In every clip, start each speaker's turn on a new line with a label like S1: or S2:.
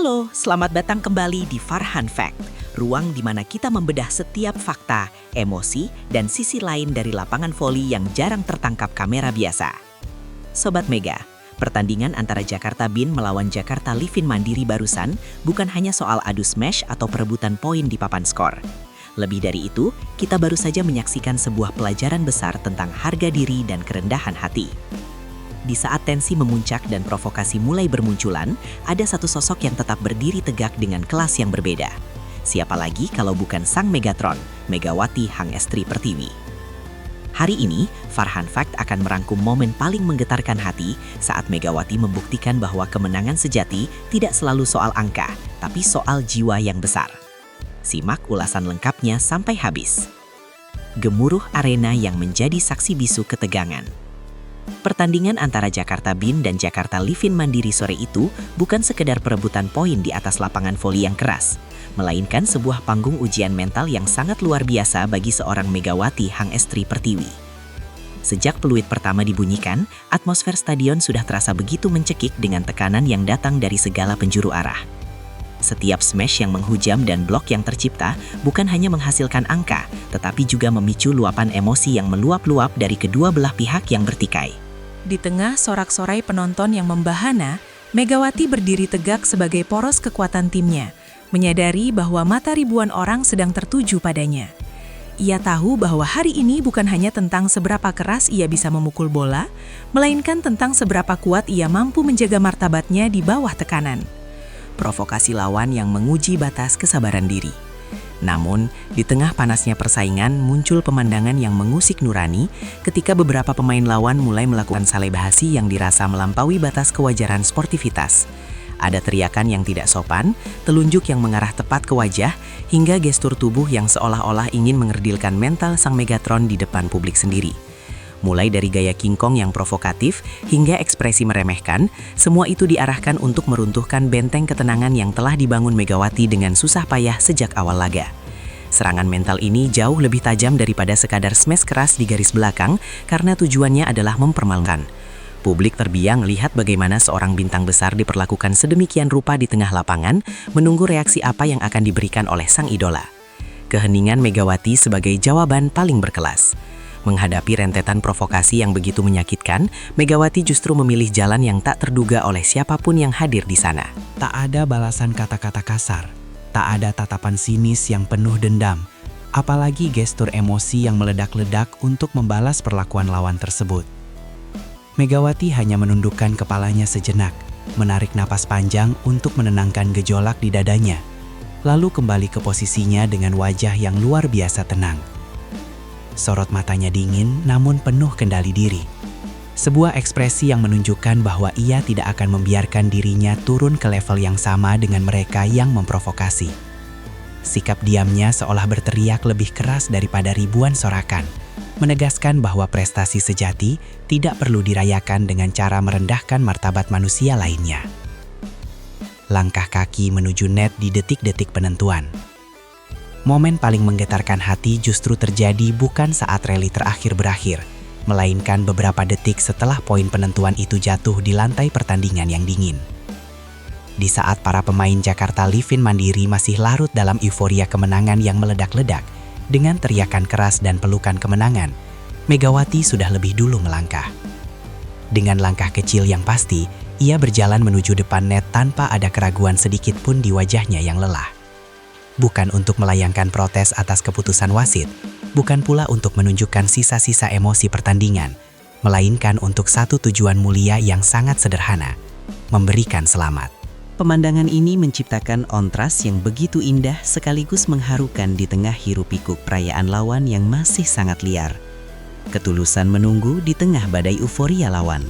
S1: Halo, selamat datang kembali di Farhan Fact, ruang di mana kita membedah setiap fakta, emosi, dan sisi lain dari lapangan voli yang jarang tertangkap kamera biasa. Sobat Mega, pertandingan antara Jakarta BIN melawan Jakarta Livin Mandiri barusan bukan hanya soal adu smash atau perebutan poin di papan skor. Lebih dari itu, kita baru saja menyaksikan sebuah pelajaran besar tentang harga diri dan kerendahan hati. Di saat tensi memuncak dan provokasi mulai bermunculan, ada satu sosok yang tetap berdiri tegak dengan kelas yang berbeda. Siapa lagi kalau bukan sang Megatron, Megawati Hangestri Pertiwi. Hari ini, Farhan Fact akan merangkum momen paling menggetarkan hati saat Megawati membuktikan bahwa kemenangan sejati tidak selalu soal angka, tapi soal jiwa yang besar. Simak ulasan lengkapnya sampai habis. Gemuruh arena yang menjadi saksi bisu ketegangan. Pertandingan antara Jakarta BIN dan Jakarta Livin Mandiri sore itu bukan sekedar perebutan poin di atas lapangan voli yang keras, melainkan sebuah panggung ujian mental yang sangat luar biasa bagi seorang Megawati Hangestri Pertiwi. Sejak peluit pertama dibunyikan, atmosfer stadion sudah terasa begitu mencekik dengan tekanan yang datang dari segala penjuru arah. Setiap smash yang menghujam dan blok yang tercipta bukan hanya menghasilkan angka, tetapi juga memicu luapan emosi yang meluap-luap dari kedua belah pihak yang bertikai.
S2: Di tengah sorak-sorai penonton yang membahana, Megawati berdiri tegak sebagai poros kekuatan timnya, menyadari bahwa mata ribuan orang sedang tertuju padanya. Ia tahu bahwa hari ini bukan hanya tentang seberapa keras ia bisa memukul bola, melainkan tentang seberapa kuat ia mampu menjaga martabatnya di bawah tekanan. Provokasi lawan yang menguji batas kesabaran diri. Namun, di tengah panasnya persaingan muncul pemandangan yang mengusik nurani ketika beberapa pemain lawan mulai melakukan salebahasi yang dirasa melampaui batas kewajaran sportivitas. Ada teriakan yang tidak sopan, telunjuk yang mengarah tepat ke wajah, hingga gestur tubuh yang seolah-olah ingin mengerdilkan mental sang Megatron di depan publik sendiri. Mulai dari gaya King Kong yang provokatif hingga ekspresi meremehkan, semua itu diarahkan untuk meruntuhkan benteng ketenangan yang telah dibangun Megawati dengan susah payah sejak awal laga. Serangan mental ini jauh lebih tajam daripada sekadar smash keras di garis belakang karena tujuannya adalah mempermalukan. Publik terbiang melihat bagaimana seorang bintang besar diperlakukan sedemikian rupa di tengah lapangan, menunggu reaksi apa yang akan diberikan oleh sang idola. Keheningan Megawati sebagai jawaban paling berkelas. Menghadapi rentetan provokasi yang begitu menyakitkan, Megawati justru memilih jalan yang tak terduga oleh siapapun yang hadir di sana.
S3: Tak ada balasan kata-kata kasar, tak ada tatapan sinis yang penuh dendam, apalagi gestur emosi yang meledak-ledak untuk membalas perlakuan lawan tersebut. Megawati hanya menundukkan kepalanya sejenak, menarik napas panjang untuk menenangkan gejolak di dadanya, lalu kembali ke posisinya dengan wajah yang luar biasa tenang. Sorot matanya dingin namun penuh kendali diri. Sebuah ekspresi yang menunjukkan bahwa ia tidak akan membiarkan dirinya turun ke level yang sama dengan mereka yang memprovokasi. Sikap diamnya seolah berteriak lebih keras daripada ribuan sorakan, menegaskan bahwa prestasi sejati tidak perlu dirayakan dengan cara merendahkan martabat manusia lainnya. Langkah kaki menuju net di detik-detik penentuan. Momen paling menggetarkan hati justru terjadi bukan saat rally terakhir berakhir, melainkan beberapa detik setelah poin penentuan itu jatuh di lantai pertandingan yang dingin. Di saat para pemain Jakarta Livin Mandiri masih larut dalam euforia kemenangan yang meledak-ledak, dengan teriakan keras dan pelukan kemenangan, Megawati sudah lebih dulu melangkah. Dengan langkah kecil yang pasti, ia berjalan menuju depan net tanpa ada keraguan sedikit pun di wajahnya yang lelah. Bukan untuk melayangkan protes atas keputusan wasit, bukan pula untuk menunjukkan sisa-sisa emosi pertandingan, melainkan untuk satu tujuan mulia yang sangat sederhana, memberikan selamat.
S1: Pemandangan ini menciptakan kontras yang begitu indah sekaligus mengharukan di tengah hiruk-pikuk perayaan lawan yang masih sangat liar. Ketulusan menunggu di tengah badai euforia lawan.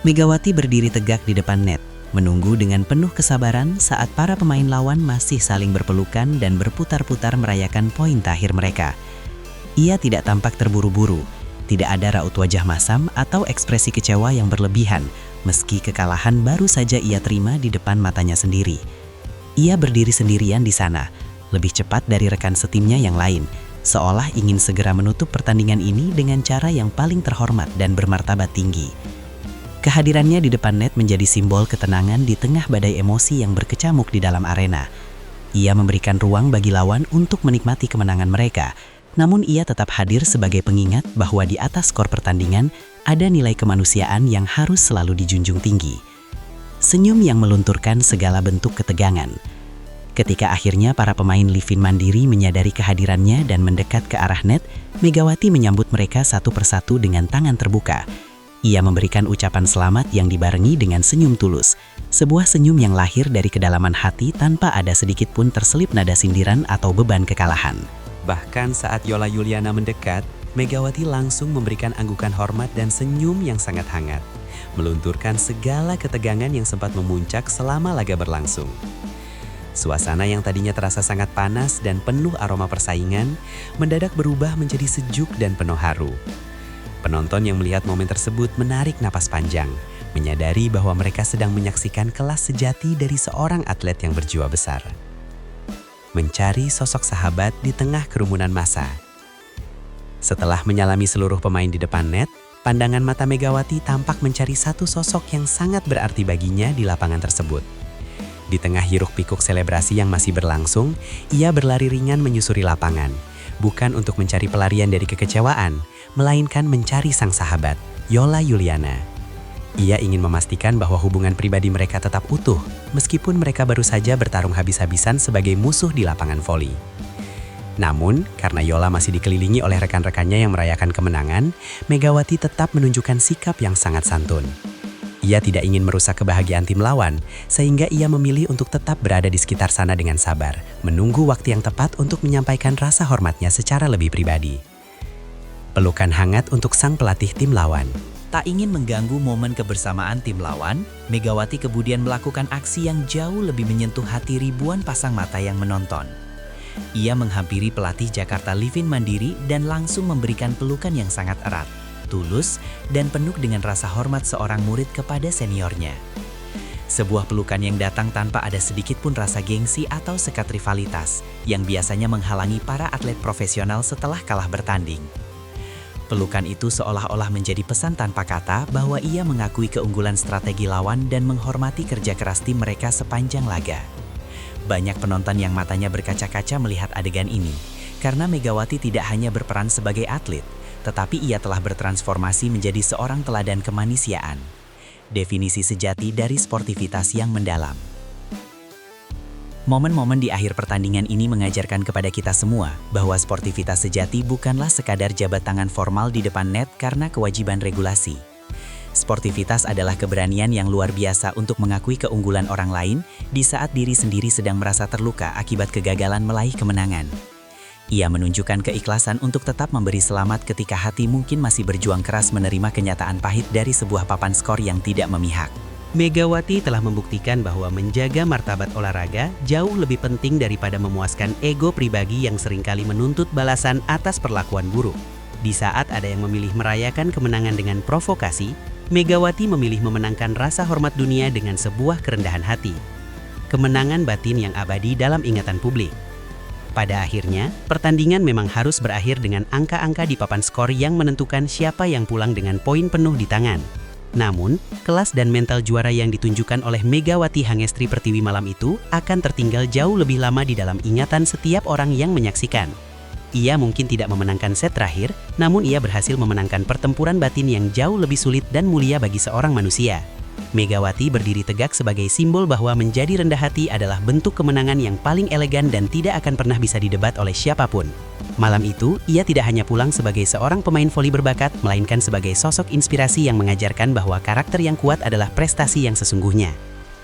S1: Megawati berdiri tegak di depan net, menunggu dengan penuh kesabaran saat para pemain lawan masih saling berpelukan dan berputar-putar merayakan poin terakhir mereka. Ia tidak tampak terburu-buru, tidak ada raut wajah masam atau ekspresi kecewa yang berlebihan, meski kekalahan baru saja ia terima di depan matanya sendiri. Ia berdiri sendirian di sana, lebih cepat dari rekan setimnya yang lain, seolah ingin segera menutup pertandingan ini dengan cara yang paling terhormat dan bermartabat tinggi.
S3: Kehadirannya di depan net menjadi simbol ketenangan di tengah badai emosi yang berkecamuk di dalam arena. Ia memberikan ruang bagi lawan untuk menikmati kemenangan mereka, namun ia tetap hadir sebagai pengingat bahwa di atas skor pertandingan ada nilai kemanusiaan yang harus selalu dijunjung tinggi. Senyum yang melunturkan segala bentuk ketegangan. Ketika akhirnya para pemain Livin Mandiri menyadari kehadirannya dan mendekat ke arah net, Megawati menyambut mereka satu persatu dengan tangan terbuka. Ia memberikan ucapan selamat yang dibarengi dengan senyum tulus. Sebuah senyum yang lahir dari kedalaman hati tanpa ada sedikit pun terselip nada sindiran atau beban kekalahan. Bahkan saat Yola Yuliana mendekat, Megawati langsung memberikan anggukan hormat dan senyum yang sangat hangat, melunturkan segala ketegangan yang sempat memuncak selama laga berlangsung. Suasana yang tadinya terasa sangat panas dan penuh aroma persaingan, mendadak berubah menjadi sejuk dan penuh haru. Penonton yang melihat momen tersebut menarik napas panjang, menyadari bahwa mereka sedang menyaksikan kelas sejati dari seorang atlet yang berjiwa besar. Mencari sosok sahabat di tengah kerumunan massa. Setelah menyalami seluruh pemain di depan net, pandangan mata Megawati tampak mencari satu sosok yang sangat berarti baginya di lapangan tersebut. Di tengah hiruk-pikuk selebrasi yang masih berlangsung, ia berlari ringan menyusuri lapangan, bukan untuk mencari pelarian dari kekecewaan, melainkan mencari sang sahabat, Yola Yuliana. Ia ingin memastikan bahwa hubungan pribadi mereka tetap utuh, meskipun mereka baru saja bertarung habis-habisan sebagai musuh di lapangan voli. Namun, karena Yola masih dikelilingi oleh rekan-rekannya yang merayakan kemenangan, Megawati tetap menunjukkan sikap yang sangat santun. Ia tidak ingin merusak kebahagiaan tim lawan, sehingga ia memilih untuk tetap berada di sekitar sana dengan sabar, menunggu waktu yang tepat untuk menyampaikan rasa hormatnya secara lebih pribadi. Pelukan hangat untuk sang pelatih tim lawan.
S1: Tak ingin mengganggu momen kebersamaan tim lawan, Megawati kemudian melakukan aksi yang jauh lebih menyentuh hati ribuan pasang mata yang menonton. Ia menghampiri pelatih Jakarta Livin Mandiri dan langsung memberikan pelukan yang sangat erat, tulus, dan penuh dengan rasa hormat seorang murid kepada seniornya. Sebuah pelukan yang datang tanpa ada sedikit pun rasa gengsi atau sekat rivalitas, yang biasanya menghalangi para atlet profesional setelah kalah bertanding. Pelukan itu seolah-olah menjadi pesan tanpa kata bahwa ia mengakui keunggulan strategi lawan dan menghormati kerja keras tim mereka sepanjang laga. Banyak penonton yang matanya berkaca-kaca melihat adegan ini, karena Megawati tidak hanya berperan sebagai atlet, tetapi ia telah bertransformasi menjadi seorang teladan kemanusiaan. Definisi sejati dari sportivitas yang mendalam. Momen-momen di akhir pertandingan ini mengajarkan kepada kita semua bahwa sportivitas sejati bukanlah sekadar jabat tangan formal di depan net karena kewajiban regulasi. Sportivitas adalah keberanian yang luar biasa untuk mengakui keunggulan orang lain di saat diri sendiri sedang merasa terluka akibat kegagalan meraih kemenangan. Ia menunjukkan keikhlasan untuk tetap memberi selamat ketika hati mungkin masih berjuang keras menerima kenyataan pahit dari sebuah papan skor yang tidak memihak.
S3: Megawati telah membuktikan bahwa menjaga martabat olahraga jauh lebih penting daripada memuaskan ego pribadi yang seringkali menuntut balasan atas perlakuan buruk. Di saat ada yang memilih merayakan kemenangan dengan provokasi, Megawati memilih memenangkan rasa hormat dunia dengan sebuah kerendahan hati. Kemenangan batin yang abadi dalam ingatan publik. Pada akhirnya, pertandingan memang harus berakhir dengan angka-angka di papan skor yang menentukan siapa yang pulang dengan poin penuh di tangan. Namun, kelas dan mental juara yang ditunjukkan oleh Megawati Hangestri Pertiwi malam itu akan tertinggal jauh lebih lama di dalam ingatan setiap orang yang menyaksikan. Ia mungkin tidak memenangkan set terakhir, namun ia berhasil memenangkan pertempuran batin yang jauh lebih sulit dan mulia bagi seorang manusia. Megawati berdiri tegak sebagai simbol bahwa menjadi rendah hati adalah bentuk kemenangan yang paling elegan dan tidak akan pernah bisa didebat oleh siapapun. Malam itu, ia tidak hanya pulang sebagai seorang pemain voli berbakat, melainkan sebagai sosok inspirasi yang mengajarkan bahwa karakter yang kuat adalah prestasi yang sesungguhnya.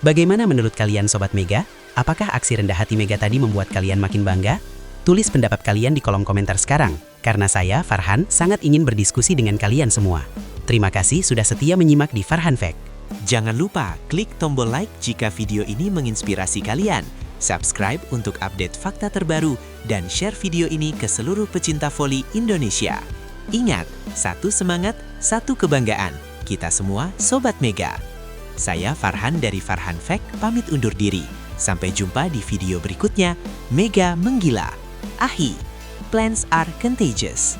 S3: Bagaimana menurut kalian Sobat Mega? Apakah aksi rendah hati Mega tadi membuat kalian makin bangga? Tulis pendapat kalian di kolom komentar sekarang, karena saya, Farhan, sangat ingin berdiskusi dengan kalian semua. Terima kasih sudah setia menyimak di Farhan Fact.
S1: Jangan lupa klik tombol like jika video ini menginspirasi kalian. Subscribe untuk update fakta terbaru dan share video ini ke seluruh pecinta voli Indonesia. Ingat, satu semangat, satu kebanggaan. Kita semua Sobat Mega. Saya Farhan dari Farhan Fact pamit undur diri. Sampai jumpa di video berikutnya. Mega menggila. Ahi, plants are contagious.